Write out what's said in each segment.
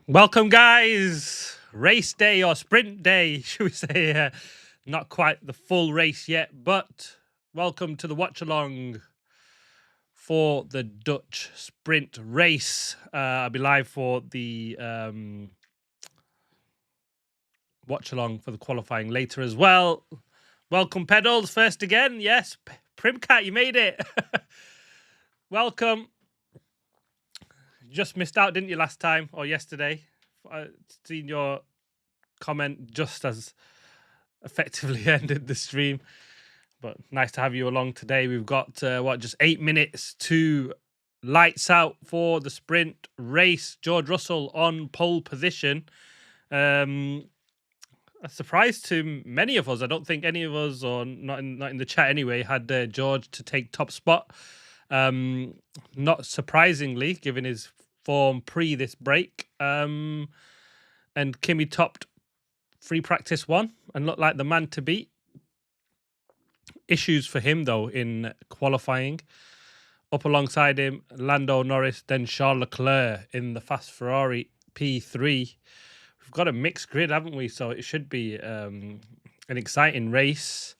Welcome, guys. Race day or sprint day, should we say? Not quite the full race yet, but welcome to the Watchalong for the Dutch sprint race. I'll be live for the Watchalong for the qualifying later as well. Welcome, pedals. First again. Yes, Primcat, you made it. Welcome. Just missed out, didn't you, last time or yesterday? I seen your comment just as effectively ended the stream, but nice to have you along today. We've got just 8 minutes to lights out for the sprint race. George Russell on pole position. A surprise to many of us. I don't think any of us, or not in the chat anyway, had George to take top spot. Not surprisingly, given his form pre this break. And Kimi topped free practice 1 and looked like the man to beat. Issues for him, though, in qualifying. Up alongside him, Lando Norris, then Charles Leclerc in the fast Ferrari P3. We've got a mixed grid, haven't we? So it should be an exciting race.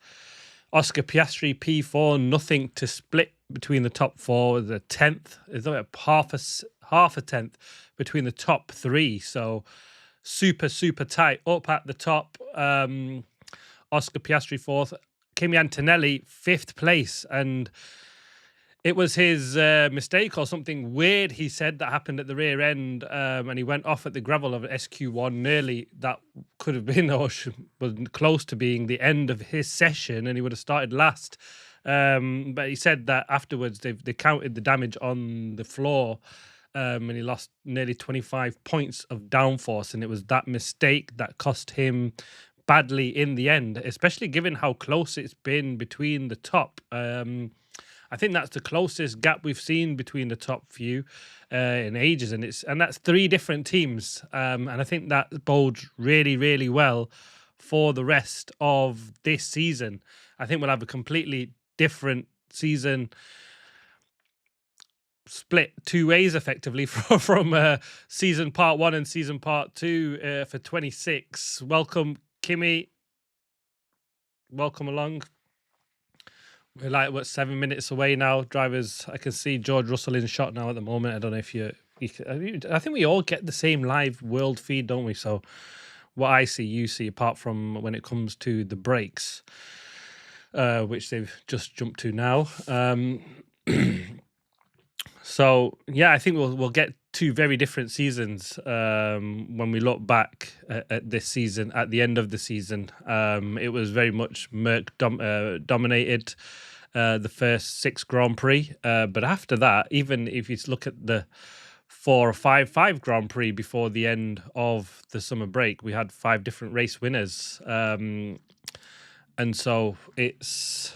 Oscar Piastri P4, nothing to split between the top 4. The 10th is half a tenth between the top 3. So super tight up at the top. Oscar Piastri 4th, Kimi Antonelli 5th place, and it was his mistake or something weird he said that happened at the rear end, and he went off at the gravel of SQ1. Nearly that could have been or was close to being the end of his session, and he would have started last. But he said that afterwards they counted the damage on the floor, and he lost nearly 25 points of downforce, and it was that mistake that cost him badly in the end, especially given how close it's been between the top. I think that's the closest gap we've seen between the top few in ages, and that's 3 different teams, and I think that bodes really well for the rest of this season. I think we'll have a completely different season, split 2 ways effectively from season part 1 and season part 2 for 26. Welcome, Kimi. Welcome along. We're like 7 minutes away now. Drivers, I can see George Russell in shot now at the moment. I don't know if I think we all get the same live world feed, don't we? So what I see, you see, apart from when it comes to the breaks, which they've just jumped to now. So yeah, I think we'll get 2 very different seasons when we look back at this season. At the end of the season, it was very much Merc dominated the first 6 Grand Prix, but after that, even if you look at the 4 or 5 Grand Prix before the end of the summer break, we had 5 different race winners, and so it's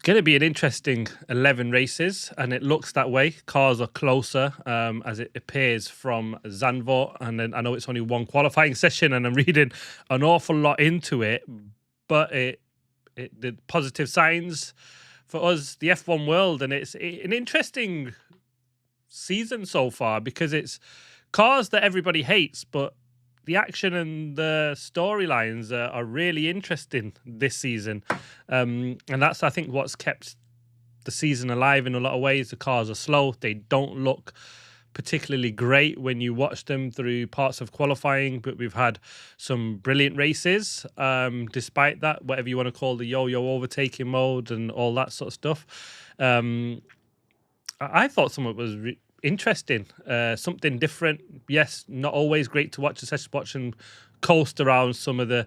going to be an interesting 11 races, and it looks that way. Cars are closer, as it appears from Zandvoort, and then I know it's only 1 qualifying session, and I'm reading an awful lot into it, but the positive signs for us, the F1 world, and it's an interesting season so far because it's cars that everybody hates, but the action and the storylines are really interesting this season. And that's, I think, what's kept the season alive in a lot of ways. The cars are slow. They don't look particularly great when you watch them through parts of qualifying, but we've had some brilliant races. Despite that, whatever you want to call the yo-yo overtaking mode and all that sort of stuff. I thought some of it was interesting, something different. Yes, not always great to watch, especially watching coast around some of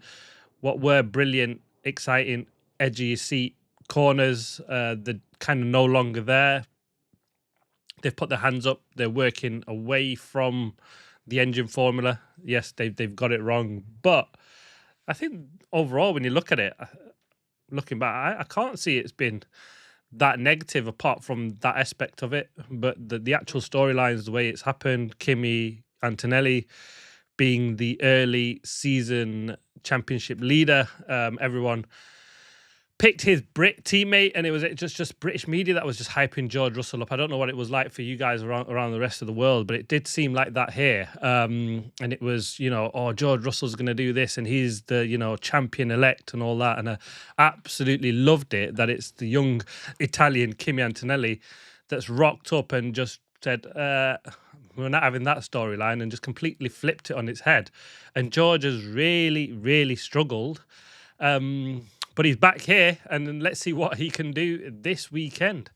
what were brilliant, exciting, edgy seat corners. They're kind of no longer there. They've put their hands up. They're working away from the engine formula. Yes, they've got it wrong, but I think overall, when you look at it, looking back, I can't see it's been that negative apart from that aspect of it. But the actual storylines, the way it's happened, Kimi Antonelli being the early season championship leader, everyone picked his Brit teammate, and it was just British media that was just hyping George Russell up. I don't know what it was like for you guys around the rest of the world, but it did seem like that here. And it was, oh, George Russell's going to do this, and he's the, champion elect and all that. And I absolutely loved it that it's the young Italian Kimi Antonelli that's rocked up and just said, we're not having that storyline, and just completely flipped it on its head. And George has really, really struggled. But he's back here, and let's see what he can do this weekend.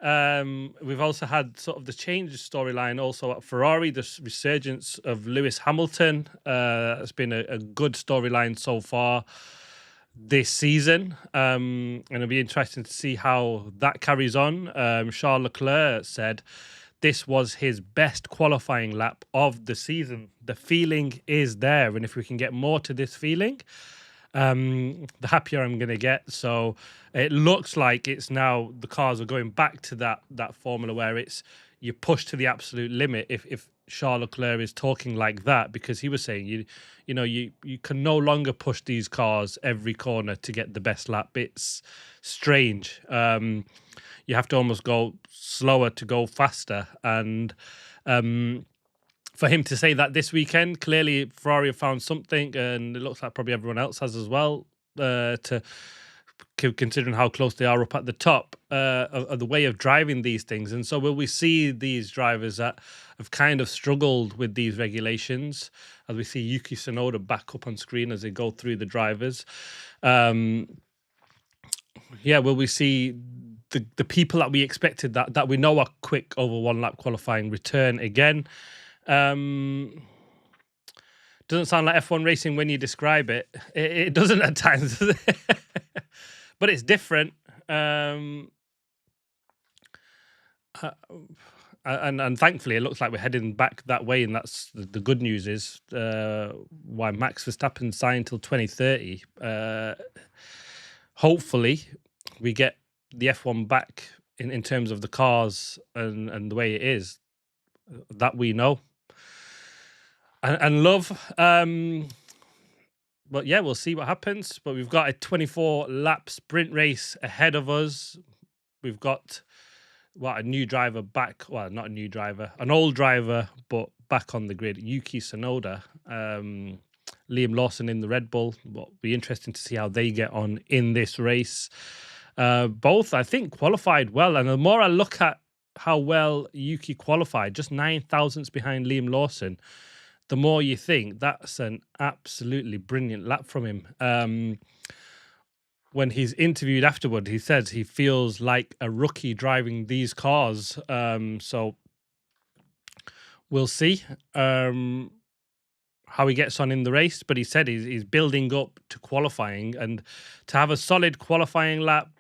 We've also had sort of the change storyline also at Ferrari, the resurgence of Lewis Hamilton. It's been a good storyline so far this season, and it'll be interesting to see how that carries on. Charles Leclerc said this was his best qualifying lap of the season. The feeling is there, and if we can get more to this feeling, the happier I'm going to get. So it looks like it's now the cars are going back to that formula where it's you push to the absolute limit. If Charles Leclerc is talking like that, because he was saying you can no longer push these cars every corner to get the best lap. It's strange. You have to almost go slower to go faster, and for him to say that this weekend, clearly Ferrari have found something, and it looks like probably everyone else has as well, considering how close they are up at the top of the way of driving these things. And so will we see these drivers that have kind of struggled with these regulations, as we see Yuki Tsunoda back up on screen as they go through the drivers? Will we see the people that we expected that we know are quick over one lap qualifying return again? Doesn't sound like F1 racing when you describe it. It doesn't at times, does it? But it's different. And thankfully, it looks like we're heading back that way, and that's the good news is why Max Verstappen signed till 2030. Hopefully, we get the F1 back in terms of the cars and the way it is that we know and love. But yeah, we'll see what happens. But we've got a 24-lap sprint race ahead of us. We've got a new driver back. Well, not a new driver, an old driver, but back on the grid. Yuki Tsunoda, Liam Lawson in the Red Bull. Will be interesting to see how they get on in this race. Both, I think, qualified well. And the more I look at how well Yuki qualified, just 9 thousandths behind Liam Lawson, the more you think that's an absolutely brilliant lap from him. When he's interviewed afterward, he says he feels like a rookie driving these cars. So we'll see how he gets on in the race. But he said he's building up to qualifying, and to have a solid qualifying lap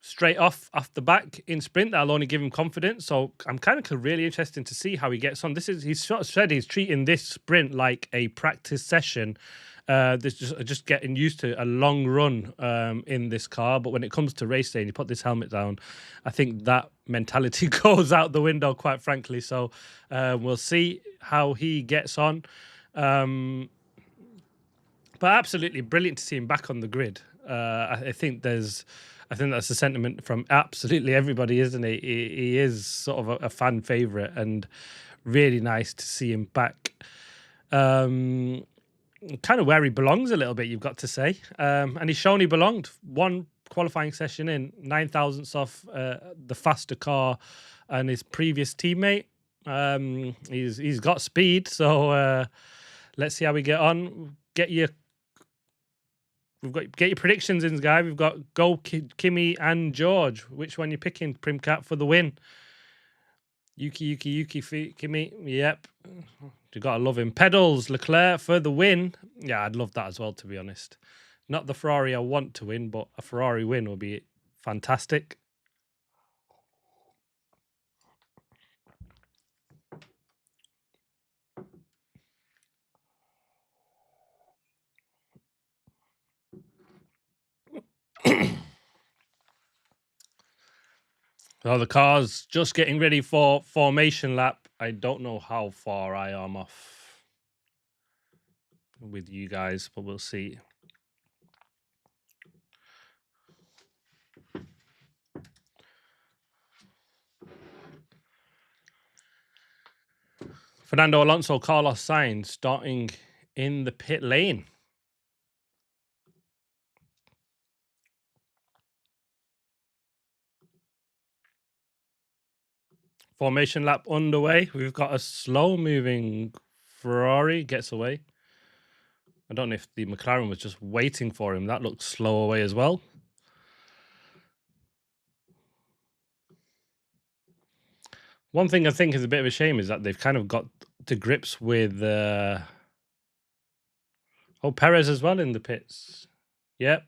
straight off the back in sprint, that'll only give him confidence. So I'm kind of really interested to see how he gets on. He's sort of said he's treating this sprint like a practice session. This just getting used to a long run in this car. But when it comes to race day and you put this helmet down, I think that mentality goes out the window, quite frankly. So we'll see how he gets on. But absolutely brilliant to see him back on the grid. I think that's the sentiment from absolutely everybody, isn't it? He is sort of a fan favourite, and really nice to see him back. Kind of where he belongs a little bit, you've got to say. And he's shown he belonged. One qualifying session in, 9 thousandths off the faster car and his previous teammate. He's got speed, so let's see how we get on. Get your predictions in, guy. We've got Kimi and George. Which one you picking, Primcat, for the win? Yuki, Kimi. Yep. You gotta love him. Pedals, Leclerc for the win. Yeah, I'd love that as well, to be honest. Not the Ferrari I want to win, but a Ferrari win would be fantastic. So the car's just getting ready for formation lap. I don't know how far I am off with you guys, but we'll see. Fernando Alonso, Carlos Sainz starting in the pit lane. Formation lap underway. We've got a slow-moving Ferrari gets away. I don't know if the McLaren was just waiting for him. That looked slow away as well. One thing I think is a bit of a shame is that they've kind of got to grips with Perez as well in the pits. Yep.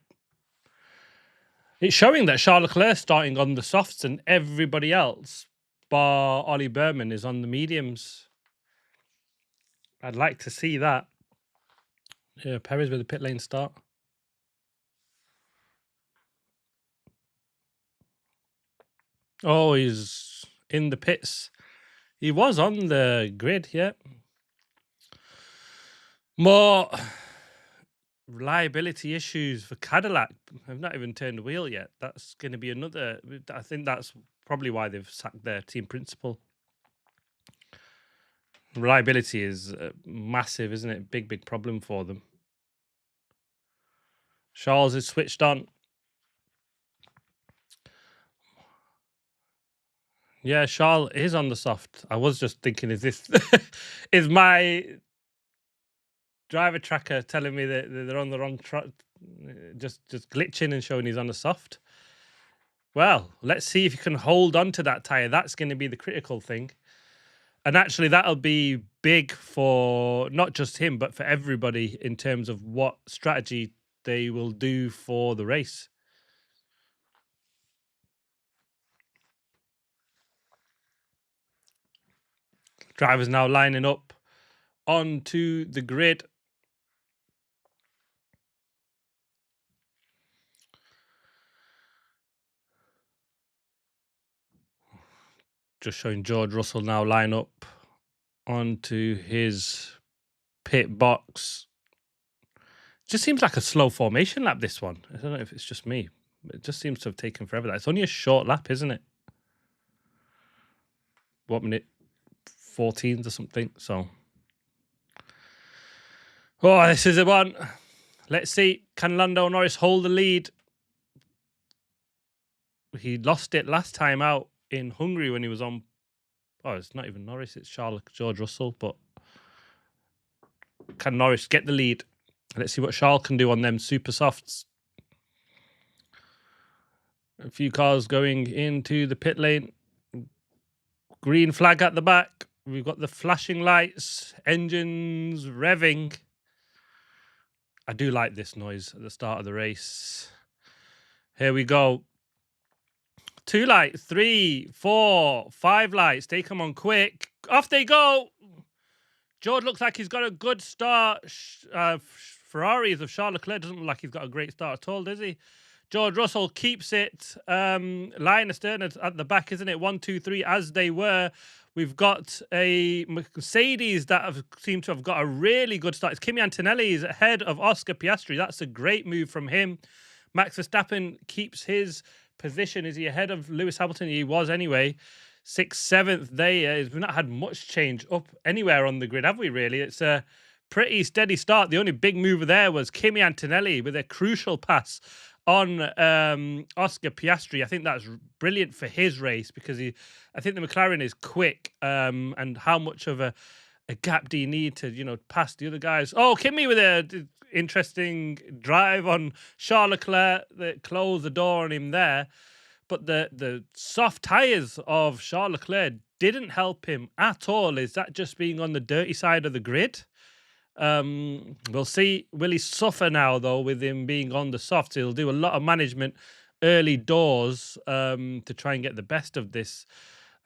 It's showing that Charles Leclerc starting on the softs and everybody else, bar Ollie Berman, is on the mediums. I'd like to see that. Yeah, Perez with a pit lane start. Oh, he's in the pits. He was on the grid, yeah. More reliability issues for Cadillac. I've not even turned the wheel yet. That's going to be another. I think that's probably why they've sacked their team principal. Reliability is massive, isn't it? Big problem for them. Charles is switched on. Yeah, Charles is on the soft. I was just thinking, is this is my driver tracker telling me that they're on the wrong track, just glitching and showing he's on the soft? Well, let's see if you can hold on to that tyre. That's going to be the critical thing. And actually, that'll be big for not just him, but for everybody in terms of what strategy they will do for the race. Drivers now lining up onto the grid. Just showing George Russell now line up onto his pit box. Just seems like a slow formation lap, this one. I don't know if it's just me. It just seems to have taken forever. It's only a short lap, isn't it? What minute? 14th or something. So, oh, this is the one. Let's see. Can Lando Norris hold the lead? He lost it last time out in Hungary when he was on. Oh, it's not even Norris. It's George Russell. But can Norris get the lead? Let's see what Charles can do on them super softs. A few cars going into the pit lane. Green flag at the back. We've got the flashing lights, engines revving. I do like this noise at the start of the race. Here we go. 2 lights, 3, 4, 5 lights. They come on quick. Off they go. George looks like he's got a good start. Ferraris of Charles Leclerc doesn't look like he's got a great start at all, does he? George Russell keeps it line astern at the back, isn't it? 1, 2, 3, as they were. We've got a Mercedes that seem to have got a really good start. It's Kimi Antonelli is ahead of Oscar Piastri. That's a great move from him. Max Verstappen keeps his position. Is he ahead of Lewis Hamilton? He was anyway. 6th, 7th. We've not had much change up anywhere on the grid, have we, really? It's a pretty steady start. The only big mover there was Kimi Antonelli with a crucial pass on Oscar Piastri. I think that's brilliant for his race because I think the McLaren is quick. And how much of a gap do you need to, pass the other guys? Oh, Kimi with a interesting drive on Charles Leclerc that closed the door on him there. But the soft tyres of Charles Leclerc didn't help him at all. Is that just being on the dirty side of the grid? We'll see. Will he suffer now, though, with him being on the softs? He'll do a lot of management early doors to try and get the best of this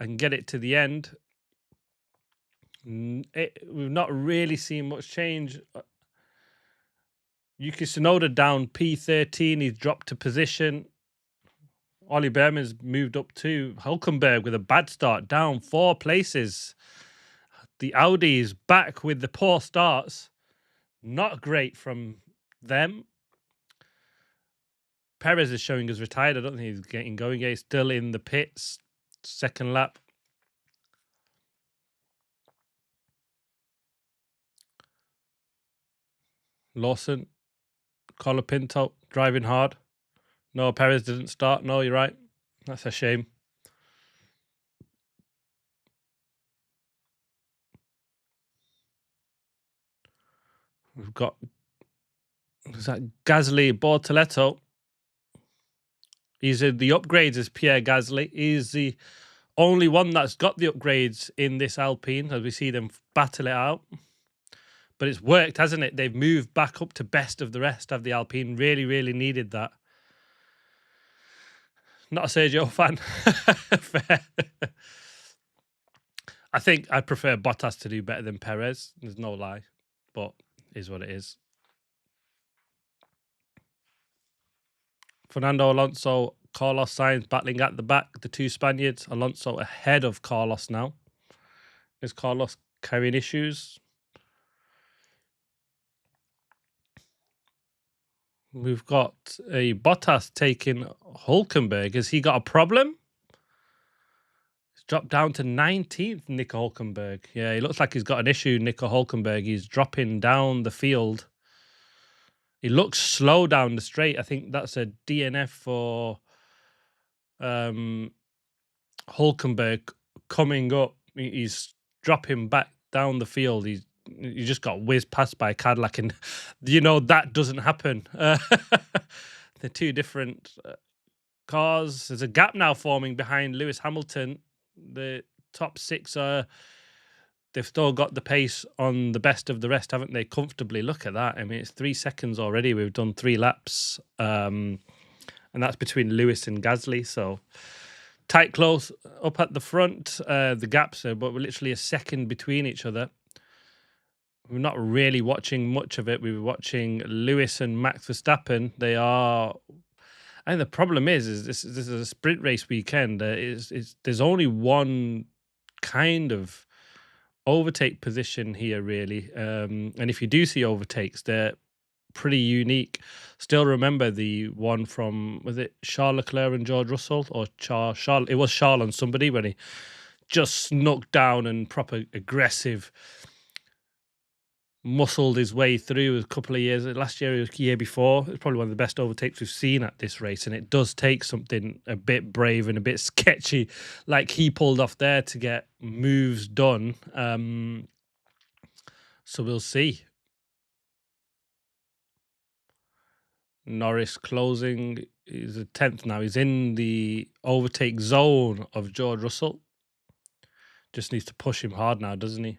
and get it to the end. We've not really seen much change. Yuki Tsunoda down P13. He's dropped to position. Ollie Berman's moved up too. Hulkenberg with a bad start, down 4 places. The Audi is back with the poor starts. Not great from them. Perez is showing us retired. I don't think he's getting going. He's still in the pits. 2nd lap. Lawson, Colapinto, driving hard. No, Perez didn't start. No, you're right. That's a shame. We've got, is that Gasly, Bortoletto? He's in the upgrades as Pierre Gasly. He's the only one that's got the upgrades in this Alpine, as we see them battle it out. But it's worked, hasn't it? They've moved back up to best of the rest of the Alpine. Really, really needed that. Not a Sergio fan. Fair. I think I prefer Bottas to do better than Perez. There's no lie, but it is what it is. Fernando Alonso, Carlos Sainz battling at the back. The two Spaniards. Alonso ahead of Carlos now. Is Carlos carrying issues? We've got a Bottas taking Hulkenberg. Has he got a problem? He's dropped down to 19th, Nico Hulkenberg. Yeah, he looks like he's got an issue, Nico Hulkenberg. He's dropping down the field. He looks slow down the straight. I think that's a DNF for Hulkenberg coming up. He's dropping back down the field. He just got whizzed past by a Cadillac, and that doesn't happen. They're two different cars. There's a gap now forming behind Lewis Hamilton. The top six they've still got the pace on the best of the rest, haven't they? Comfortably. Look at that. I mean, it's 3 seconds already. We've done 3 laps, and that's between Lewis and Gasly. So tight close up at the front. The gaps are, but we're literally a second between each other. We're not really watching much of it. We were watching Lewis and Max Verstappen. They are, and the problem is this is a sprint race weekend. There's only one kind of overtake position here, really. And if you do see overtakes, they're pretty unique. Still remember the one from, was it Charles Leclerc and George Russell, or Charles? It was Charles and somebody, when he just snuck down and proper aggressive muscled his way through a couple of years. Last year, or the year before, it's probably one of the best overtakes we've seen at this race, and it does take something a bit brave and a bit sketchy, like he pulled off there, to get moves done. So we'll see. Norris closing. He's a 10th now. He's in the overtake zone of George Russell. Just needs to push him hard now, doesn't he?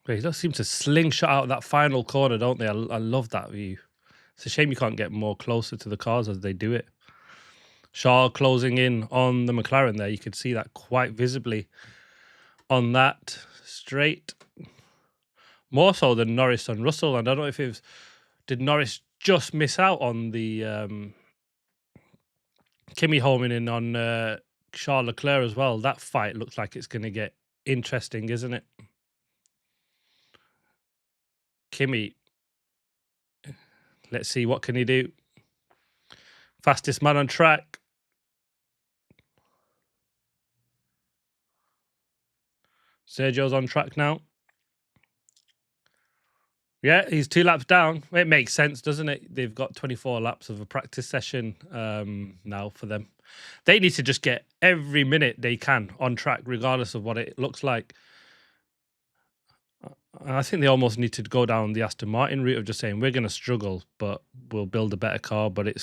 They just seem to slingshot out that final corner, don't they? I love that view. It's a shame you can't get more closer to the cars as they do it. Shaw closing in on the McLaren there. You could see that quite visibly on that straight. More so than Norris and Russell. And I don't know if it was, did Norris just miss out on the Kimi homing in on Charles Leclerc as well? That fight looks like it's going to get interesting, isn't it? Kimi, let's see, what can he do? Fastest man on track. Sergio's on track now. Yeah, he's 2 laps down. It makes sense, doesn't it? They've got 24 laps of a practice session now for them. They need to just get every minute they can on track, regardless of what it looks like. I think they almost need to go down the Aston Martin route of just saying, we're going to struggle, but we'll build a better car. But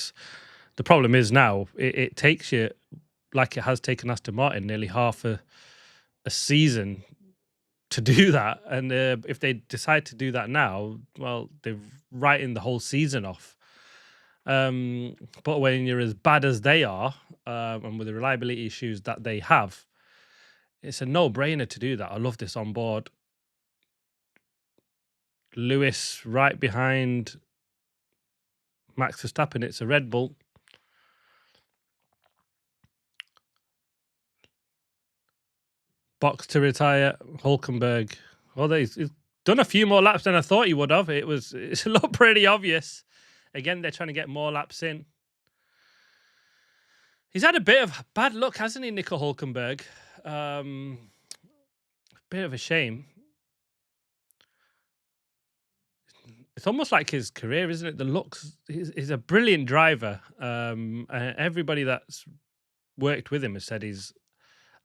the problem is now, it takes you, like it has taken Aston Martin, nearly half a season to do that. And if they decide to do that now, well, they're writing the whole season off. But when you're as bad as they are, and with the reliability issues that they have, it's a no-brainer to do that. I love this on board. Lewis right behind Max Verstappen. It's a Red Bull. Box to retire. Hulkenberg. Well, he's done a few more laps than I thought he would have. It's looked pretty obvious. Again, they're trying to get more laps in. He's had a bit of bad luck, hasn't he, Nico Hülkenberg? Bit of a shame. It's almost like his career, isn't it? The looks. He's a brilliant driver. Everybody that's worked with him has said he's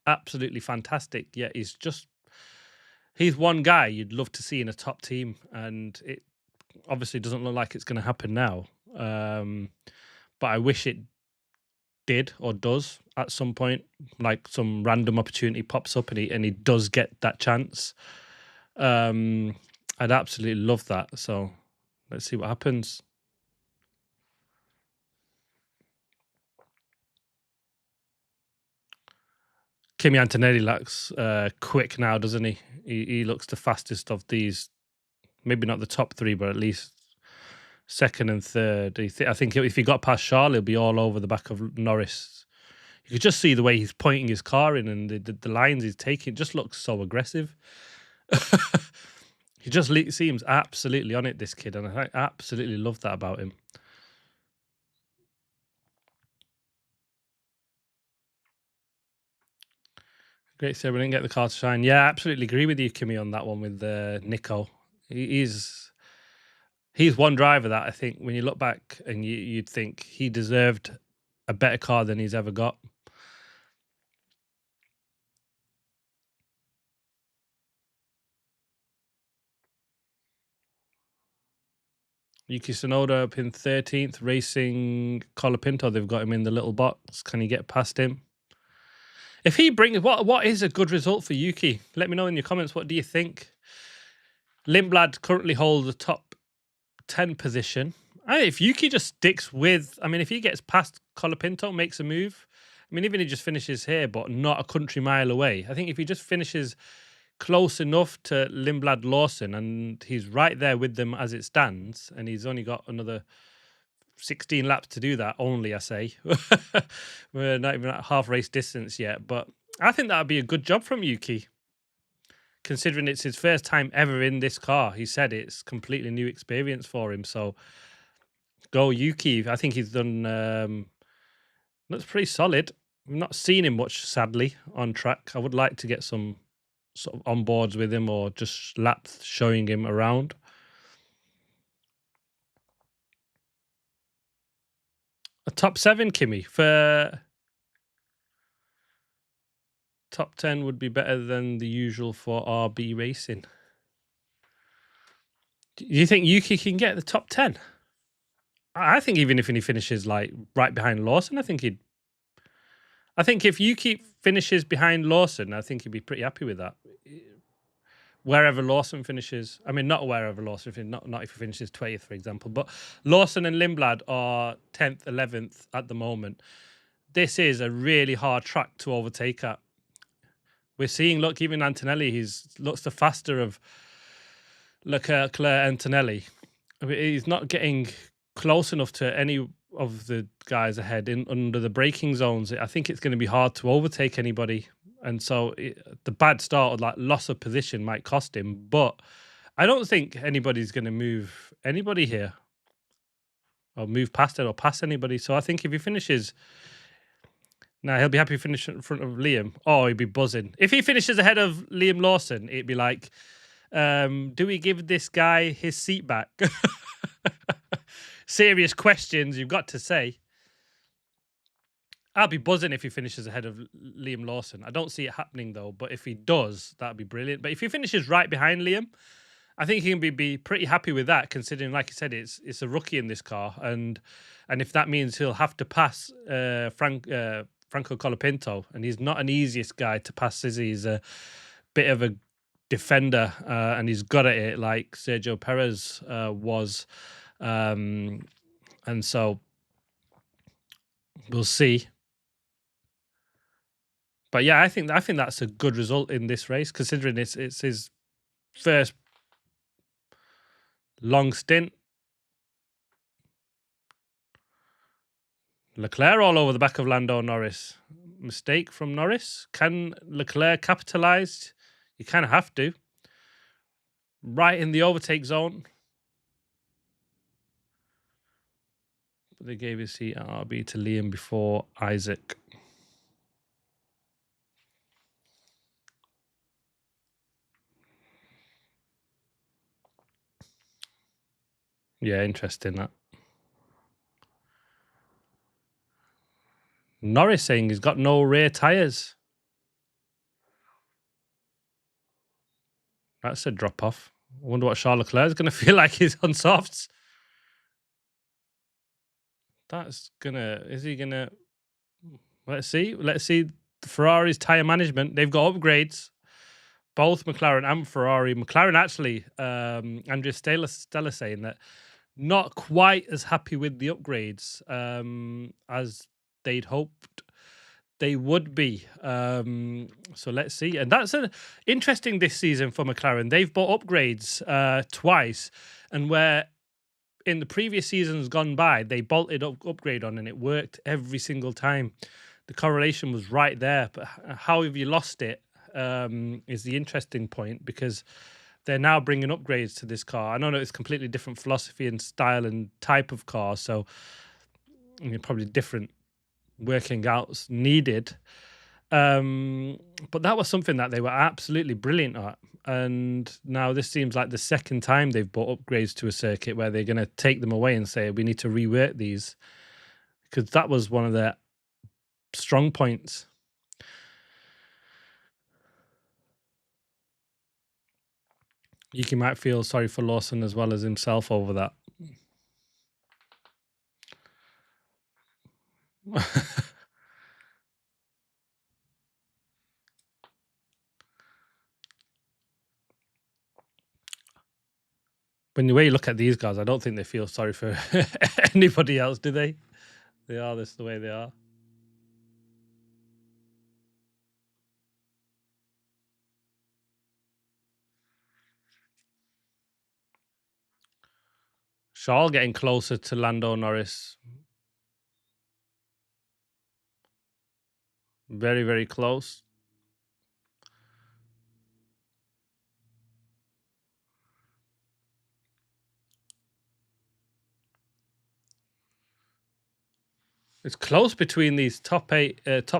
absolutely fantastic. Yet he's one guy you'd love to see in a top team, and it obviously doesn't look like it's going to happen now. But I wish it did or does at some point, like some random opportunity pops up and he does get that chance. I'd absolutely love that. So let's see what happens. Kimi Antonelli looks quick now, doesn't he? He looks the fastest of these. Maybe not the top three, but at least second and third. I think if he got past Charles, he'll be all over the back of Norris. You could just see the way he's pointing his car in and the lines he's taking. It just looks so aggressive. He just seems absolutely on it, this kid, and I absolutely love that about him. Great, so we didn't get the car to shine. Yeah, I absolutely agree with you, Kimi, on that one with Nico. He's one driver that I think when you look back and you'd think he deserved a better car than he's ever got. Yuki Tsunoda up in 13th, racing Colapinto. They've got him in the little box. Can he get past him? If he brings what is a good result for Yuki? Let me know in your comments. What do you think? Lindblad currently holds the top 10 position. If Yuki just sticks with, if he gets past Colapinto, makes a move. Even he just finishes here, but not a country mile away. I think if he just finishes close enough to Lindblad Lawson, and he's right there with them as it stands, and he's only got another 16 laps to do that, only, I say. We're not even at half race distance yet, but I think that would be a good job from Yuki, considering it's his first time ever in this car. He said it's completely new experience for him, so go Yuki. I think he's done, looks pretty solid. I've not seen him much, sadly, on track. I would like to get some sort of onboards with him or just laps showing him around. A top 7, Kimi. For top 10 would be better than the usual for RB Racing. Do you think Yuki can get the top 10? I think even if he finishes like right behind Lawson, I think if Yuki finishes behind Lawson, I think he'd be pretty happy with that. Wherever Lawson finishes, not wherever Lawson finishes, not if he finishes 20th, for example, but Lawson and Lindblad are 10th, 11th at the moment. This is a really hard track to overtake at. We're seeing, look, even Antonelli, looks the faster of Leclerc Antonelli. He's not getting close enough to any of the guys ahead under the braking zones. I think it's going to be hard to overtake anybody. And so the bad start or like loss of position might cost him. But I don't think anybody's going to move anybody here or move past it or pass anybody. So I think if he finishes... Now, he'll be happy to finish in front of Liam. Oh, he'd be buzzing. If he finishes ahead of Liam Lawson, it'd be like, do we give this guy his seat back? Serious questions you've got to say. I'll be buzzing if he finishes ahead of Liam Lawson. I don't see it happening, though. But if he does, that'd be brilliant. But if he finishes right behind Liam, I think he can be pretty happy with that, considering, like I said, it's a rookie in this car. And if that means he'll have to pass Franco Colapinto, and he's not an easiest guy to pass, is he? He's a bit of a defender, and he's good at it like Sergio Perez was. And so we'll see. But yeah, I think that's a good result in this race, considering it's his first long stint. Leclerc all over the back of Lando Norris. Mistake from Norris. Can Leclerc capitalise? You kind of have to. right in the overtake zone. But they gave his seat at RB to Liam before Isaac. Yeah, interesting that. Norris saying he's got no rear tyres. That's a drop off. I wonder what Charles Leclerc is going to feel like he's on softs. Is he going to, let's see the Ferrari's tyre management. They've got upgrades, both McLaren and Ferrari. McLaren actually, Andrea Stella saying that not quite as happy with the upgrades as they'd hoped they would be. So let's see. And that's interesting this season for McLaren. They've bought upgrades twice, and where in the previous seasons gone by, they bolted upgrade on and it worked every single time. The correlation was right there. But how have you lost it is the interesting point, because they're now bringing upgrades to this car. I know it's completely different philosophy and style and type of car, so probably different working outs needed. But that was something that they were absolutely brilliant at. And now this seems like the second time they've bought upgrades to a circuit where they're going to take them away and say, we need to rework these, because that was one of their strong points. Yuki might feel sorry for Lawson as well as himself over that. When the way you look at these guys, I don't think they feel sorry for anybody else, do they? They are this the way they are. Charles getting closer to Lando Norris. Very, very close. It's close between these top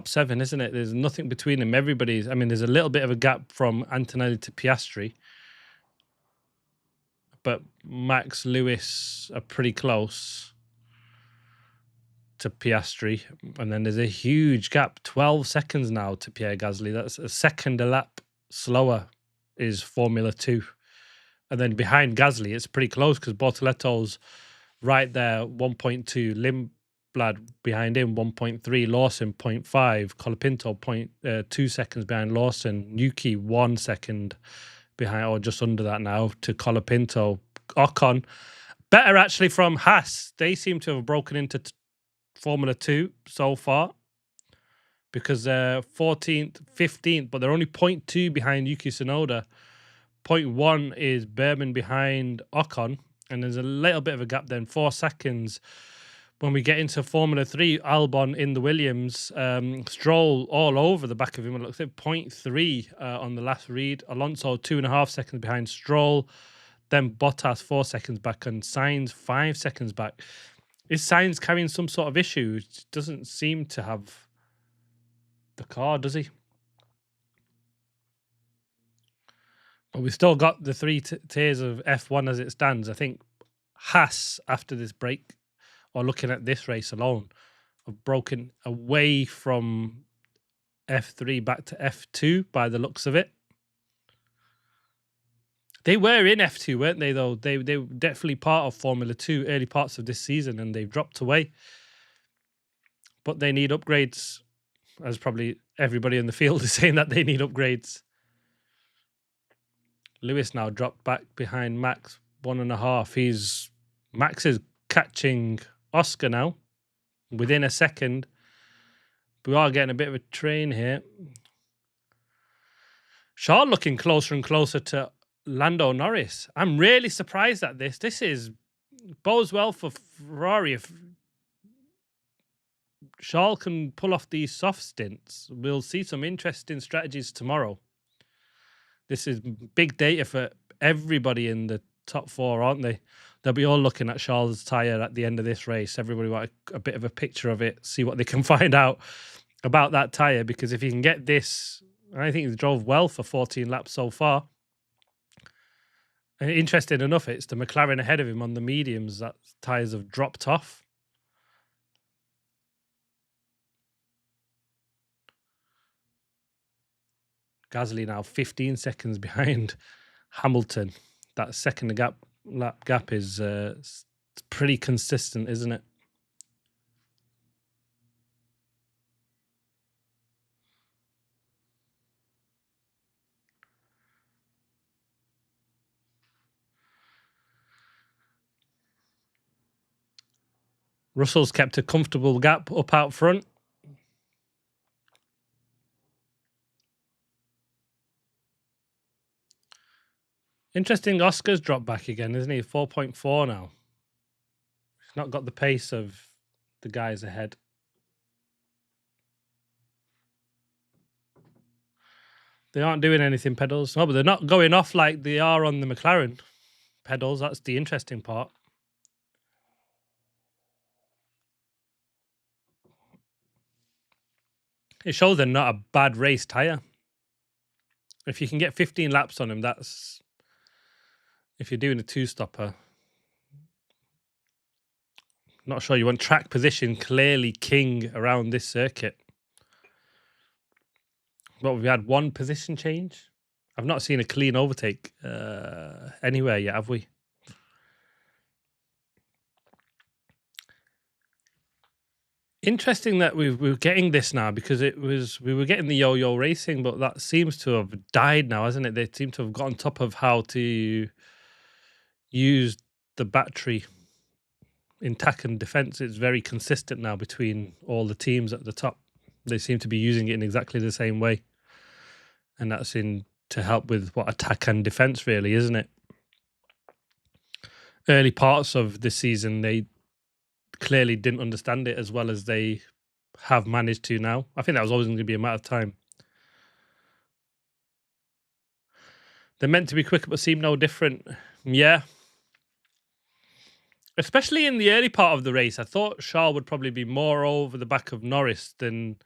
seven, isn't it? There's nothing between them. There's a little bit of a gap from Antonelli to Piastri, but Max, Lewis are pretty close to Piastri. And then there's a huge gap, 12 seconds now to Pierre Gasly. That's a second a lap slower is Formula 2. And then behind Gasly, it's pretty close because Bortoletto's right there, 1.2. Lindblad behind him, 1.3. Lawson, 0.5. Colapinto, 0.2 seconds behind Lawson. Yuki, 1 second behind, or just under that now, to Colapinto. Ocon, better actually from Haas. They seem to have broken into Formula 2 so far, because they're 14th, 15th, but they're only 0.2 behind Yuki Tsunoda. 0.1 is Berman behind Ocon, and there's a little bit of a gap then, 4 seconds. When we get into Formula 3, Albon in the Williams, Stroll all over the back of him. It looks like 0.3 on the last read. Alonso 2.5 seconds behind Stroll. Then Bottas 4 seconds back, and Sainz 5 seconds back. Is Sainz carrying some sort of issue? Doesn't seem to have the car, does he? But we've still got the three tiers of F1 as it stands. I think Haas, after this break, or looking at this race alone, have broken away from F3 back to F2 by the looks of it. They were in F2, weren't they, though? They were definitely part of Formula 2 early parts of this season, and they've dropped away. But they need upgrades, as probably everybody in the field is saying that they need upgrades. Lewis now dropped back behind Max, 1.5. Max is catching Oscar now within a second. We are getting a bit of a train here. Charles looking closer and closer to Lando Norris. I'm really surprised at this. This bodes well for Ferrari. If Charles can pull off these soft stints, we'll see some interesting strategies tomorrow. This is big data for everybody in the top 4, aren't they? They'll be all looking at Charles' tyre at the end of this race. Everybody want a bit of a picture of it, see what they can find out about that tyre, because if you can get this, I think he drove well for 14 laps so far. And interesting enough, it's the McLaren ahead of him on the mediums that tyres have dropped off. Gasly now 15 seconds behind Hamilton. That second lap gap is pretty consistent, isn't it? Russell's kept a comfortable gap up out front. Interesting, Oscar's dropped back again, isn't he? 4.4 now. He's not got the pace of the guys ahead. They aren't doing anything, pedals. No, but they're not going off like they are on the McLaren pedals. That's the interesting part. It shows they're not a bad race tyre. If you can get 15 laps on them, that's... If you're doing a two-stopper... Not sure you want track position clearly king around this circuit. But we've had one position change. I've not seen a clean overtake anywhere yet, have we? Interesting that we're getting this now, because we were getting the yo-yo racing, but that seems to have died now, hasn't it? They seem to have got on top of how to use the battery in attack and defense. It's very consistent now between all the teams at the top. They seem to be using it in exactly the same way, and that's to help with what attack and defense really, isn't it? Early parts of the season, they clearly didn't understand it as well as they have managed to now. I think that was always going to be a matter of time. They're meant to be quicker, but seem no different. Yeah. Especially in the early part of the race, I thought Charles would probably be more over the back of Norris than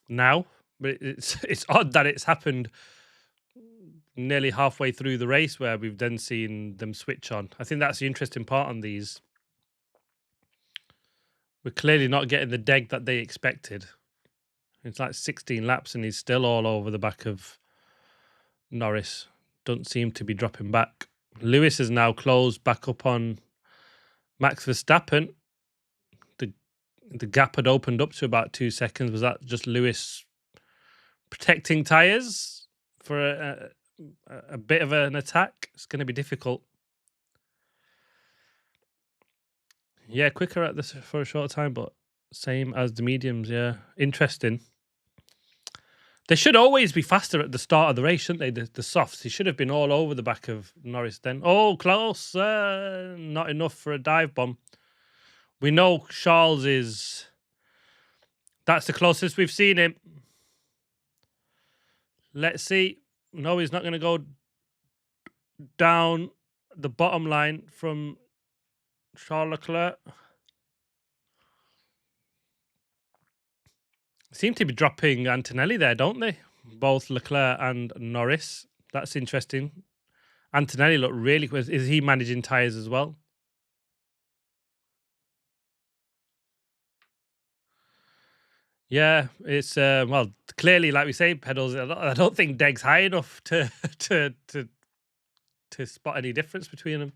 now. But it's odd that it's happened nearly halfway through the race where we've then seen them switch on. I think that's the interesting part on these. We're clearly not getting the deg that they expected. It's like 16 laps and he's still all over the back of Norris. Doesn't seem to be dropping back. Lewis is now closed back up on Max Verstappen. The gap had opened up to about 2 seconds. Was that just Lewis protecting tyres for a bit of an attack? It's going to be difficult. Yeah, quicker at this for a short time, but same as the mediums. Yeah, interesting. They should always be faster at the start of the race, shouldn't they? The softs. He should have been all over the back of Norris then. Oh, close. Not enough for a dive bomb. We know Charles is... That's the closest we've seen him. Let's see. No, he's not going to go down the bottom line from Charles Leclerc. Seem to be dropping Antonelli there, don't they? Both Leclerc and Norris. That's interesting. Antonelli looked really good. Is he managing tyres as well? Yeah, it's well, clearly, like we say, pedals. I don't think Deg's high enough to spot any difference between them.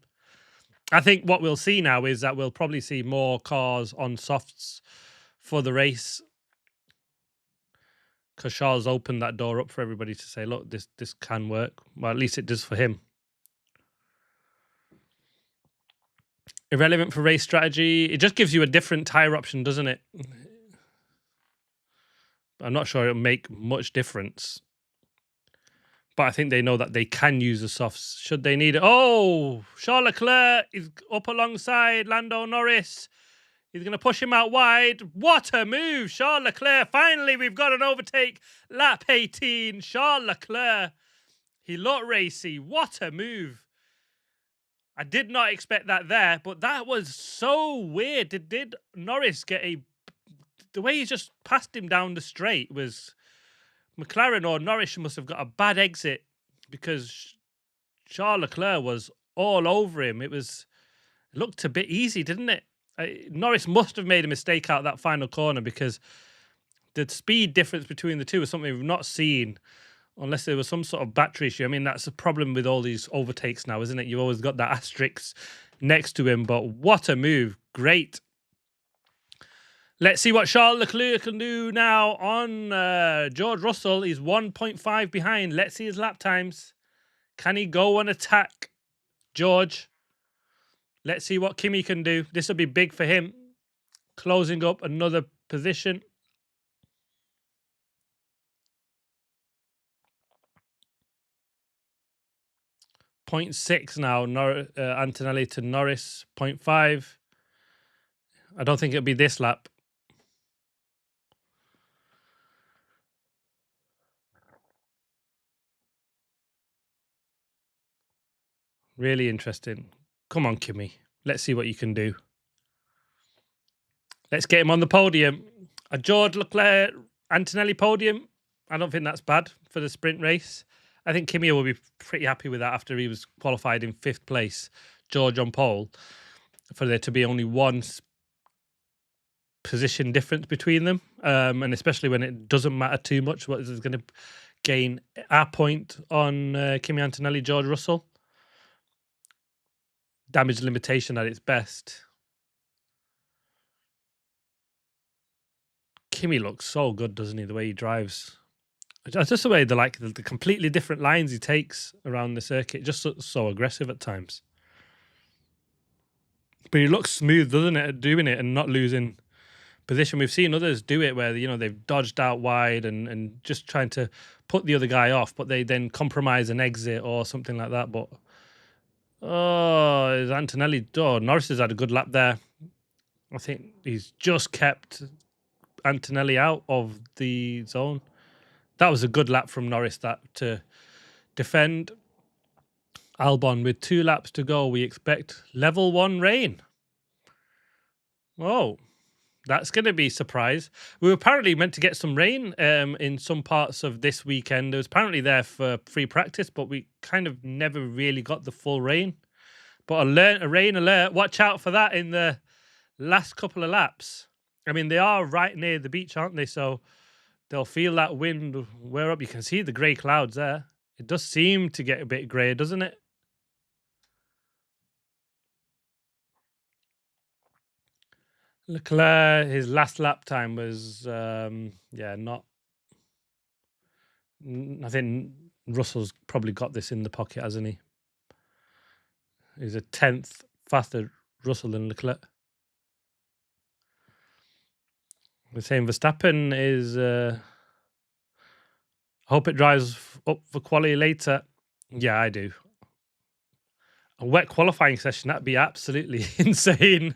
I think what we'll see now is that we'll probably see more cars on softs for the race, because Charles opened that door up for everybody to say, look, this can work. Well, at least it does for him. Irrelevant for race strategy. It just gives you a different tyre option, doesn't it? I'm not sure it'll make much difference. But I think they know that they can use the softs should they need it. Oh, Charles Leclerc is up alongside Lando Norris. He's going to push him out wide. What a move, Charles Leclerc. Finally, we've got an overtake. Lap 18, Charles Leclerc. He looked racy. What a move. I did not expect that there, but that was so weird. Did Norris get the way he just passed him down the straight was McLaren or Norris must have got a bad exit because Charles Leclerc was all over him. It looked a bit easy, didn't it? Norris must have made a mistake out that final corner because the speed difference between the two is something we've not seen unless there was some sort of battery issue. I mean, that's a problem with all these overtakes now, isn't it? You've always got that asterisk next to him, but what a move. Great. Let's see what Charles Leclerc can do now on George Russell. He's 1.5 behind. Let's see his lap times. Can he go and attack George? Let's see what Kimi can do. This will be big for him. Closing up another position. .6 now, Antonelli to Norris, 0.5. I don't think it'll be this lap. Really interesting. Come on, Kimi. Let's see what you can do. Let's get him on the podium. A George Leclerc Antonelli podium. I don't think that's bad for the sprint race. I think Kimi will be pretty happy with that after he was qualified in 5th place. George on pole. For there to be only one position difference between them. And especially when it doesn't matter too much what is going to gain a point on Kimi Antonelli, George Russell. Damage limitation at its best. Kimi looks so good, doesn't he? The way he drives. Just the way the completely different lines he takes around the circuit. Just so aggressive at times. But he looks smooth, doesn't it, at doing it and not losing position. We've seen others do it where, they've dodged out wide and just trying to put the other guy off, but they then compromise an exit or something like that. But is Antonelli? Norris has had a good lap there. I think he's just kept Antonelli out of the zone. That was a good lap from Norris to defend. Albon with 2 laps to go. We expect level 1 rain. Oh, that's going to be a surprise. We were apparently meant to get some rain in some parts of this weekend. It was apparently there for free practice, but we kind of never really got the full rain. But a rain alert. Watch out for that in the last couple of laps. I mean, they are right near the beach, aren't they? So they'll feel that wind wear up. You can see the grey clouds there. It does seem to get a bit grey, doesn't it? Leclerc, his last lap time was, not. I think Russell's probably got this in the pocket, hasn't he? He's a 10th faster Russell than Leclerc. We're saying Verstappen is. I hope it drives up for quali later. Yeah, I do. A wet qualifying session, that'd be absolutely insane.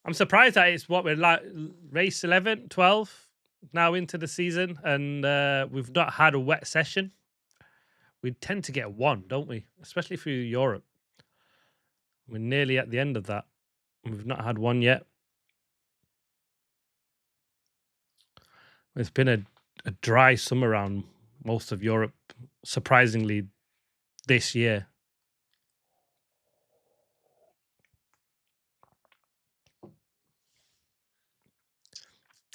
I'm surprised that it's what we're like race 11, 12 now into the season, and we've not had a wet session. We tend to get one, don't we? Especially through Europe. We're nearly at the end of that. We've not had one yet. It's been a dry summer around most of Europe, surprisingly, this year.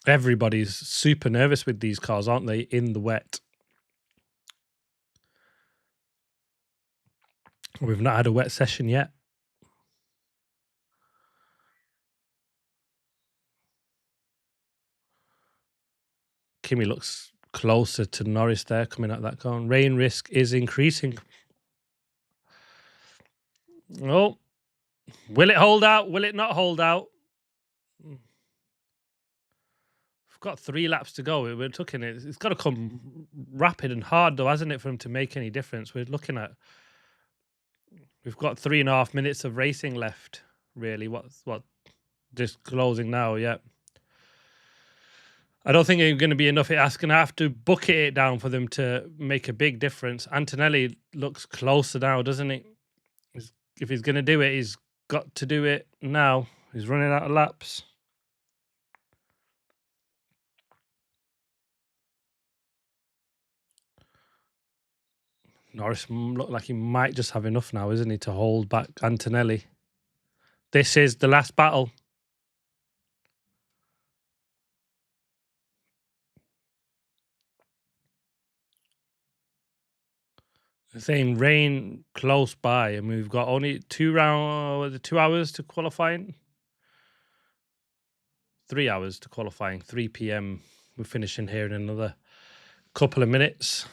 Everybody's super nervous with these cars, aren't they, in the wet? We've not had a wet session yet. Kimi looks closer to Norris there coming out that corner. Rain risk is increasing. Oh, will it hold out? Will it not hold out? We've got 3 laps to go. We're looking at it's got to come rapid and hard, though, hasn't it, for him to make any difference? We've got 3.5 minutes of racing left, really. What? Just closing now, yeah. I don't think it's going to be enough. It's going to have to bucket it down for them to make a big difference. Antonelli looks closer now, doesn't he? If he's going to do it, he's got to do it now. He's running out of laps. Norris looked like he might just have enough now, isn't he, to hold back Antonelli. This is the last battle. The same rain close by, and we've got only 2 hours to qualifying. 3 hours to qualifying. 3 p.m. We're finishing here in another couple of minutes.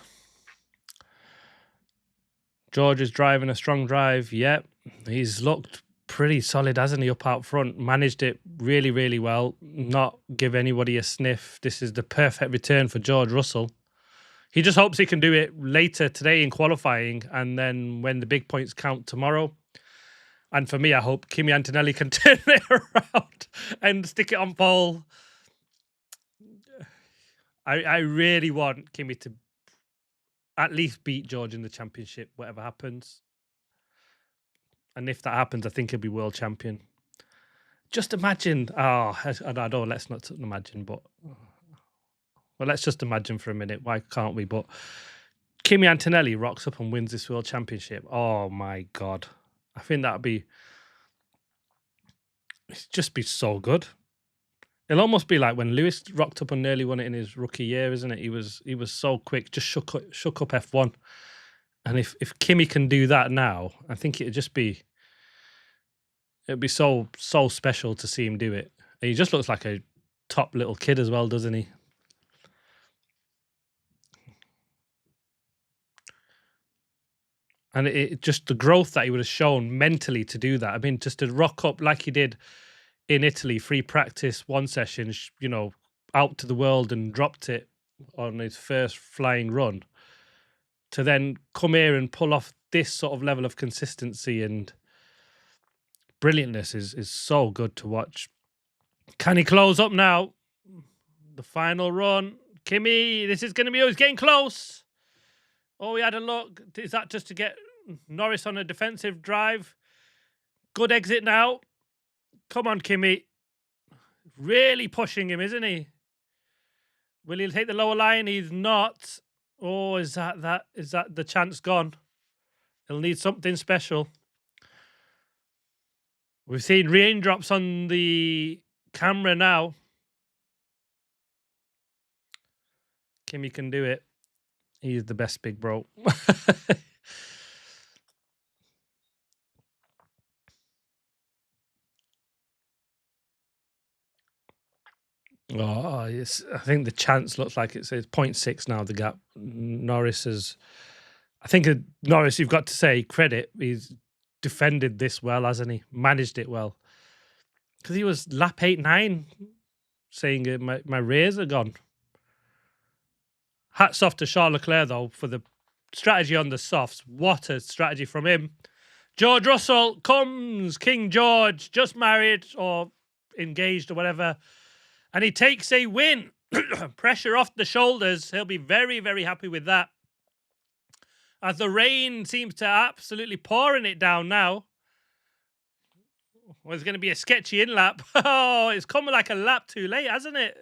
George is driving a strong drive. Yep, he's looked pretty solid, hasn't he, up out front? Managed it really, really well. Not give anybody a sniff. This is the perfect return for George Russell. He just hopes he can do it later today in qualifying, and then when the big points count tomorrow. And for me, I hope Kimi Antonelli can turn it around and stick it on pole. I really want Kimi to at least beat George in the championship, whatever happens. And if that happens, I think he'll be world champion. Just imagine. I don't. Let's not imagine, but well, let's just imagine for a minute. Why can't we? But Kimi Antonelli rocks up and wins this world championship. Oh my God. I think that'd be. It'd just be so good. It'll almost be like when Lewis rocked up and nearly won it in his rookie year, isn't it? He was so quick, just shook up F1. And if Kimi can do that now, I think it'd be so special to see him do it. And he just looks like a top little kid as well, doesn't he? And it just the growth that he would have shown mentally to do that. I mean, just to rock up like he did in Italy, free practice, one session, out to the world and dropped it on his first flying run, to then come here and pull off this sort of level of consistency and brilliantness is so good to watch. Can he close up now? The final run. Kimi, this is going to be, he's getting close. Oh, he had a look. Is that just to get Norris on a defensive drive? Good exit now. Come on, Kimi. Really pushing him, isn't he? Will he take the lower line? He's not. Oh, is that the chance gone? He'll need something special. We've seen raindrops on the camera now. Kimi can do it. He's the best, big bro. Oh, yes. I think the chance looks like it's 0.6 now, the gap. Norris is... I think Norris, you've got to say credit. He's defended this well, hasn't he? Managed it well. Because he was lap 8, 9 saying my rears are gone. Hats off to Charles Leclerc, though, for the strategy on the softs. What a strategy from him. George Russell comes. King George, just married or engaged or whatever. And he takes a win. Pressure off the shoulders. He'll be very, very happy with that. As the rain seems to absolutely pouring it down now. Well, it's going to be a sketchy in-lap. Oh, it's coming like a lap too late, hasn't it?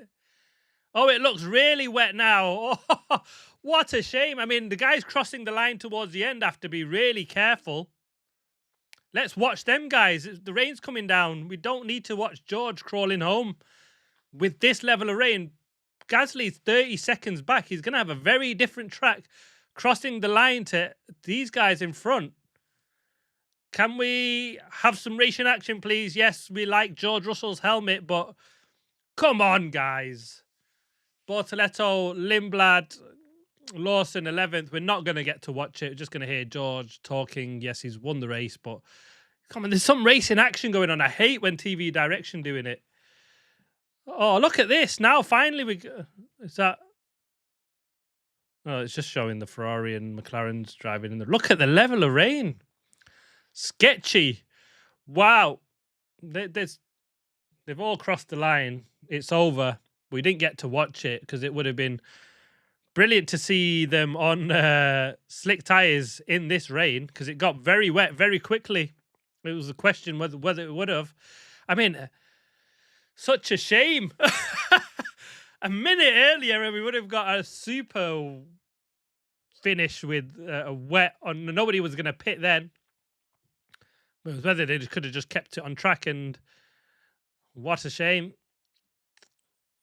Oh, it looks really wet now. Oh, what a shame. I mean, the guys crossing the line towards the end have to be really careful. Let's watch them, guys. The rain's coming down. We don't need to watch George crawling home. With this level of rain, Gasly's 30 seconds back. He's going to have a very different track crossing the line to these guys in front. Can we have some racing action, please? Yes, we like George Russell's helmet, but come on, guys. Bortoletto, Lindblad, Lawson 11th. We're not going to get to watch it. We're just going to hear George talking. Yes, he's won the race, but come on, there's some racing action going on. I hate when TV direction doing it. Oh, look at this. Now, finally, is that... Oh, it's just showing the Ferrari and McLaren's driving in there. Look at the level of rain. Sketchy. Wow. They've all crossed the line. It's over. We didn't get to watch it because it would have been brilliant to see them on slick tires in this rain because it got very wet very quickly. It was a question whether it would have. I mean, such a shame. A minute earlier, and we would have got a super finish with a wet on. Nobody was going to pit then. It was whether they could have just kept it on track, and what a shame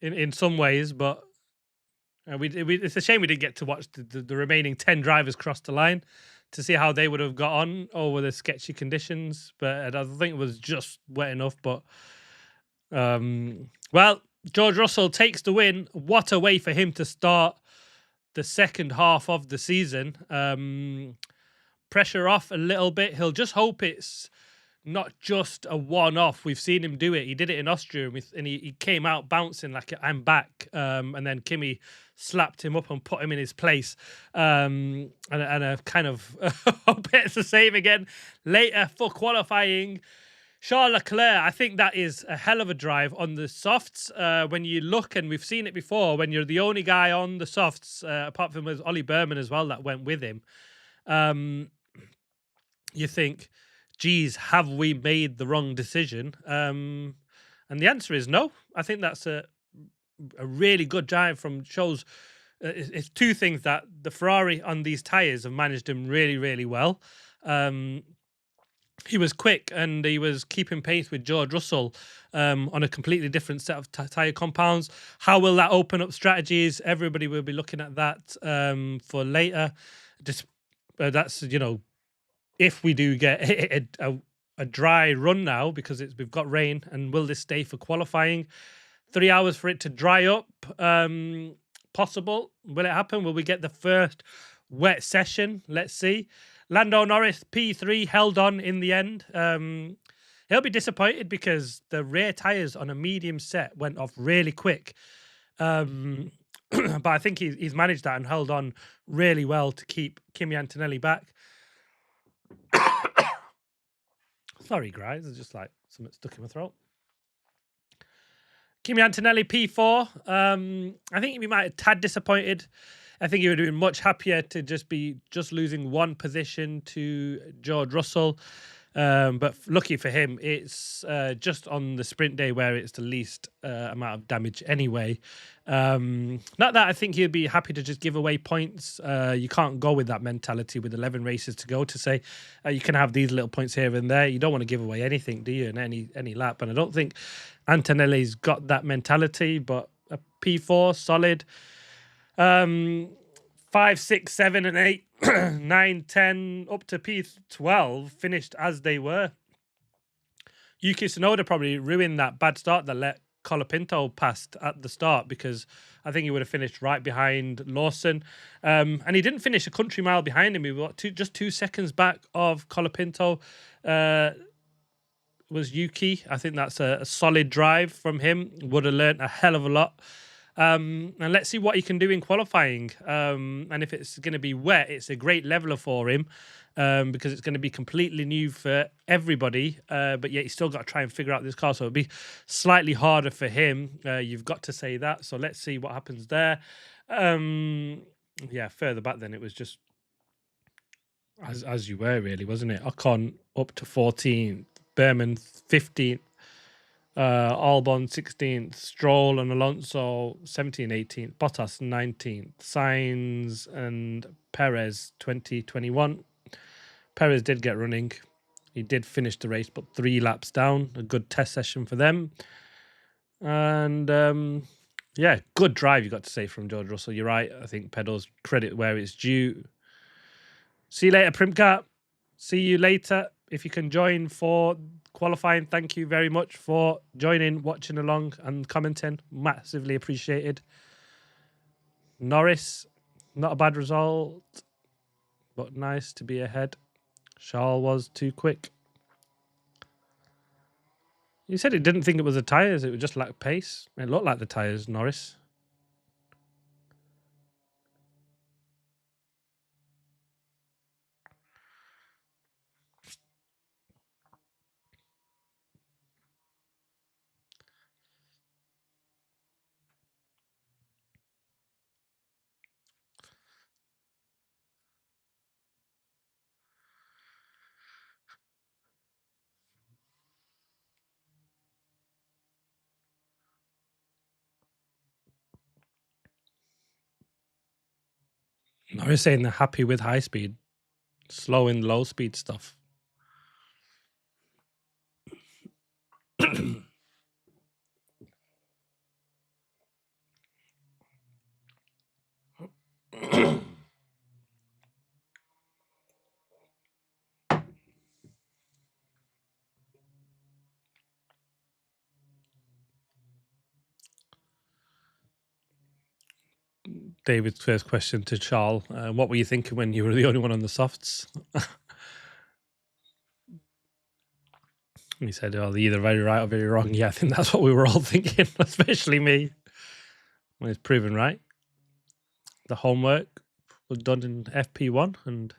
in some ways. But it's a shame we didn't get to watch the remaining 10 drivers cross the line to see how they would have got on over the sketchy conditions. But I think it was just wet enough. But well, George Russell takes the win. What a way for him to start the second half of the season. Pressure off a little bit. He'll just hope it's not just a one-off. We've seen him do it. He did it in Austria, and he came out bouncing like I'm back. And then Kimi slapped him up and put him in his place. And I kind of hope it's the same again later for qualifying. Charles Leclerc, I think that is a hell of a drive on the softs. When you look, and we've seen it before, when you're the only guy on the softs, apart from Ollie Berman as well, that went with him, you think, geez, have we made the wrong decision? And the answer is no. I think that's a really good drive shows it's two things: that the Ferrari on these tyres have managed him really, really well. He was quick and he was keeping pace with George Russell on a completely different set of tyre compounds. How will that open up strategies? Everybody will be looking at that for later. That's, if we do get a dry run now, because we've got rain, and will this stay for qualifying? 3 hours for it to dry up. Possible. Will it happen? Will we get the first wet session? Let's see. Lando Norris, P3, held on in the end. He'll be disappointed because the rear tyres on a medium set went off really quick. But I think he's managed that and held on really well to keep Kimi Antonelli back. Sorry, guys. It's just like something stuck in my throat. Kimi Antonelli, P4. I think he might have tad disappointed. I think he would have been much happier to just losing one position to George Russell. But lucky for him, it's just on the sprint day where it's the least amount of damage anyway. Not that I think he'd be happy to just give away points. You can't go with that mentality with 11 races to go to say you can have these little points here and there. You don't want to give away anything, do you, in any lap? And I don't think Antonelli's got that mentality, but a P4, solid. 5, 6, 7, and 8, 9, 10, up to P12 finished as they were. Yuki Tsunoda probably ruined that bad start that let Colapinto past at the start, because I think he would have finished right behind Lawson. And he didn't finish a country mile behind him. He was just 2 seconds back of Colapinto. Was Yuki. I think that's a solid drive from him. Would have learnt a hell of a lot. And let's see what he can do in qualifying. And if it's going to be wet, it's a great leveler for him, because it's going to be completely new for everybody. But yet he's still got to try and figure out this car. So it'll be slightly harder for him. You've got to say that. So let's see what happens there. Yeah, further back then it was just as you were, really, wasn't it? Ocon up to 14th, Berman 15th. Albon 16th, Stroll and Alonso 17th, 18th, Bottas 19th, Sainz and Perez 2021. Perez did get running. He did finish the race, but 3 laps down. A good test session for them. And yeah, good drive, you got to say, from George Russell. You're right. I think pedals credit where it's due. See you later, Primka. See you later. If you can join for qualifying, thank you very much for joining, watching along and commenting. Massively appreciated. Norris, not a bad result, but nice to be ahead. Charles was too quick. You said it didn't think it was the tyres, it was just like pace. It looked like the tyres, Norris. Norris saying they're happy with high speed, slow in low speed stuff. David's first question to Charles: what were you thinking when you were the only one on the softs? He said, "Oh, they're either very right or very wrong." Yeah, I think that's what we were all thinking, especially me. Well, it's proven right. The homework was done in FP1, and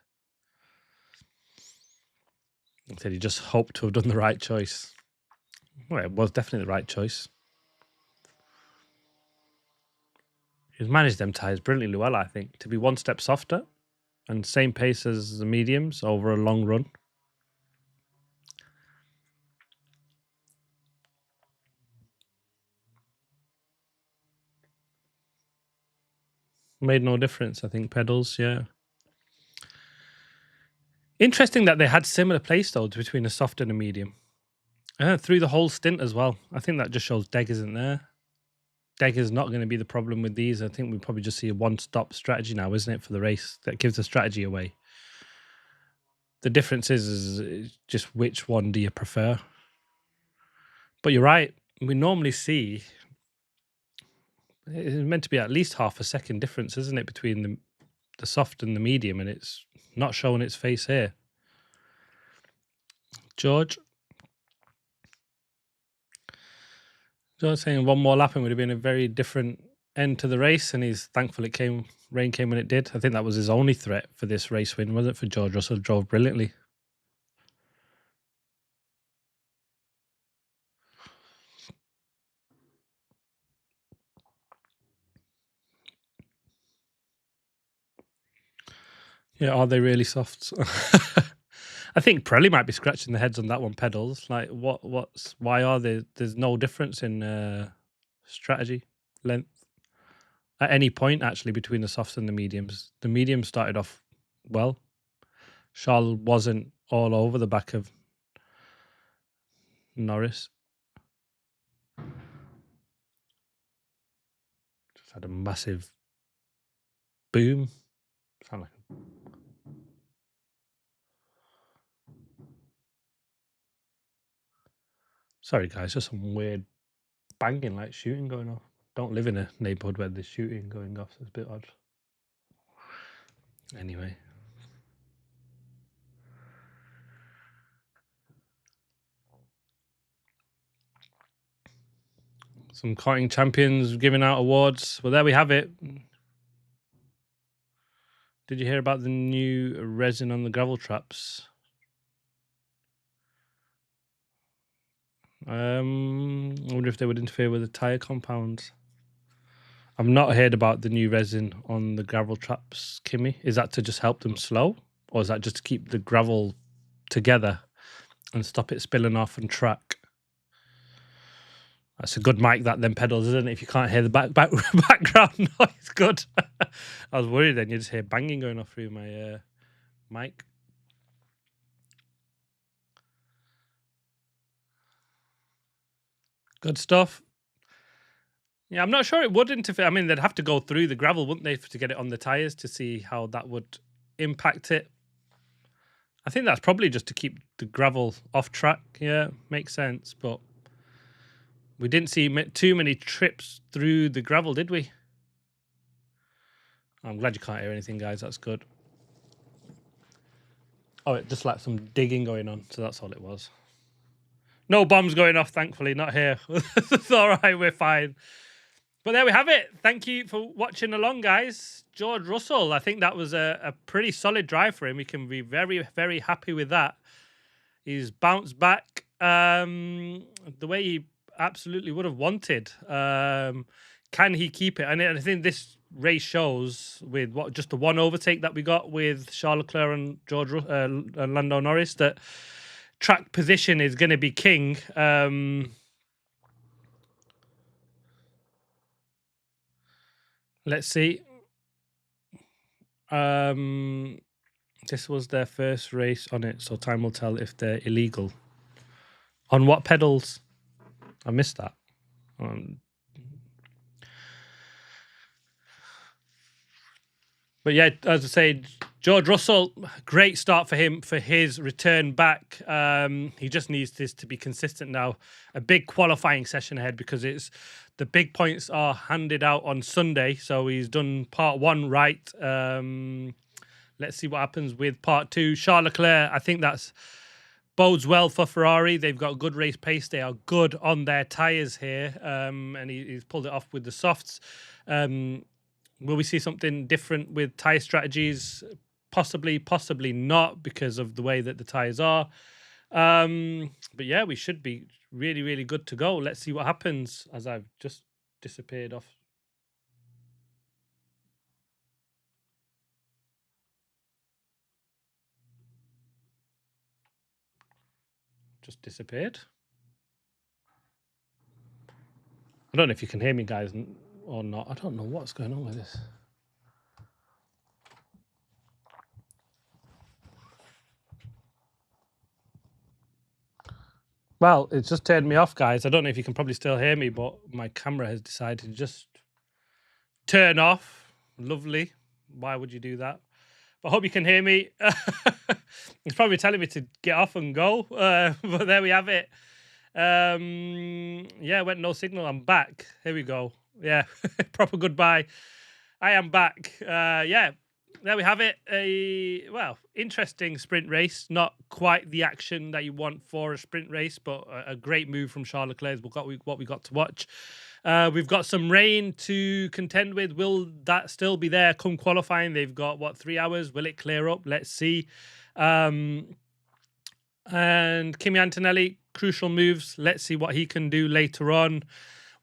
he said he just hoped to have done the right choice. Well, it was definitely the right choice. He's managed them tyres brilliantly well, I think, to be one step softer and same pace as the mediums over a long run. Made no difference, I think, pedals, yeah. Interesting that they had similar place though between a soft and a medium. Through the whole stint as well. I think that just shows Deg isn't there. Deg is not going to be the problem with these. I think we probably just see a one-stop strategy now, isn't it, for the race that gives the strategy away. The difference is just which one do you prefer. But you're right. We normally see it's meant to be at least half a second difference, isn't it, between the soft and the medium, and it's not showing its face here. George saying one more lap and would have been a very different end to the race, and he's thankful rain came when it did. I think that was his only threat for this race win, wasn't it, for George Russell? Drove brilliantly. Yeah, are they really soft? I think Pirelli might be scratching their heads on that one. Pedals, like why are there's no difference in strategy, length at any point actually between the softs and the mediums. The mediums started off well. Charles wasn't all over the back of Norris. Just had a massive boom. Sound like sorry guys, just some weird banging like shooting going off. Don't live in a neighborhood where there's shooting going off, so it's a bit odd. Anyway. Some karting champions giving out awards. Well, there we have it. Did you hear about the new resin on the gravel traps? I wonder if they would interfere with the tyre compounds. I've not heard about the new resin on the gravel traps, Kimmy. Is that to just help them slow? Or is that just to keep the gravel together and stop it spilling off and track? That's a good mic, that them pedals, isn't it? If you can't hear the background noise, good. I was worried then you just hear banging going off through my mic. Good stuff. Yeah, I'm not sure it would interfere. I mean, they'd have to go through the gravel, wouldn't they, to get it on the tyres to see how that would impact it. I think that's probably just to keep the gravel off track. Yeah, makes sense. But we didn't see too many trips through the gravel, did we? I'm glad you can't hear anything, guys. That's good. Oh, it just like some digging going on. So that's all it was. No bombs going off, thankfully. Not here. It's all right. We're fine. But there we have it. Thank you for watching along, guys. George Russell, I think that was a pretty solid drive for him. We can be very, very happy with that. He's bounced back the way he absolutely would have wanted. Can he keep it? And I think this race shows with just the one overtake that we got with Charles Leclerc and and Lando Norris that track position is going to be king. Let's see. This was their first race on it, so time will tell if they're illegal. On what pedals? I missed that. But yeah, as I say, George Russell, great start for him for his return back. He just needs this to be consistent now. A big qualifying session ahead because it's the big points are handed out on Sunday. So he's done part one right. Let's see what happens with part two. Charles Leclerc, I think that's bodes well for Ferrari. They've got good race pace. They are good on their tyres here. And he's pulled it off with the softs. Will we see something different with tyre strategies? Possibly, possibly not because of the way that the tyres are. But yeah, we should be really, really good to go. Let's see what happens as I've just disappeared off. Just disappeared. I don't know if you can hear me, guys, or not. I don't know what's going on with this. Well, it's just turned me off, guys. I don't know if you can probably still hear me, but my camera has decided to just turn off. Lovely. Why would you do that? But I hope you can hear me. It's probably telling me to get off and go. But there we have it. Yeah, went no signal. I'm back. Here we go. Yeah, proper goodbye. I am back. Yeah, there we have it. Interesting sprint race. Not quite the action that you want for a sprint race, but a great move from Charles Leclerc. What we got to watch. We've got some rain to contend with. Will that still be there come qualifying? They've got, 3 hours? Will it clear up? Let's see. And Kimi Antonelli, crucial moves. Let's see what he can do later on.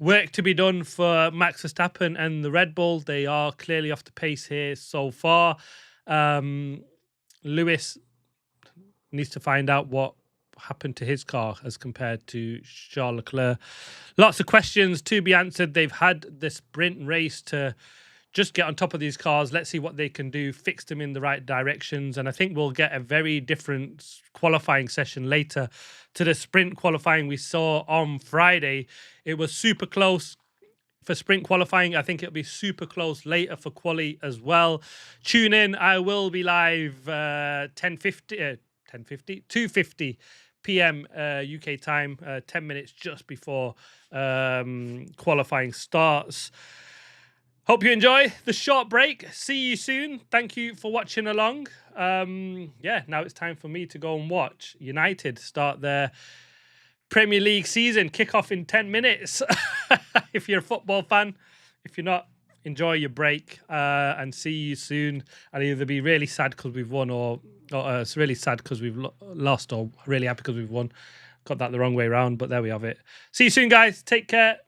Work to be done for Max Verstappen and the Red Bull. They are clearly off the pace here so far. Lewis needs to find out what happened to his car as compared to Charles Leclerc. Lots of questions to be answered. They've had the sprint race to just get on top of these cars. Let's see what they can do, fix them in the right directions. And I think we'll get a very different qualifying session later to the sprint qualifying we saw on Friday. It was super close for sprint qualifying. I think it'll be super close later for quali as well. Tune in. I will be live 2:50 p.m. UK time, 10 minutes just before qualifying starts. Hope you enjoy the short break. See you soon. Thank you for watching along. Now it's time for me to go and watch United start their Premier League season. Kick off in 10 minutes. If you're a football fan. If you're not, enjoy your break and see you soon. I'll either be really sad because we've won or it's really sad because we've lost or really happy because we've won. Got that the wrong way around, but there we have it. See you soon, guys. Take care.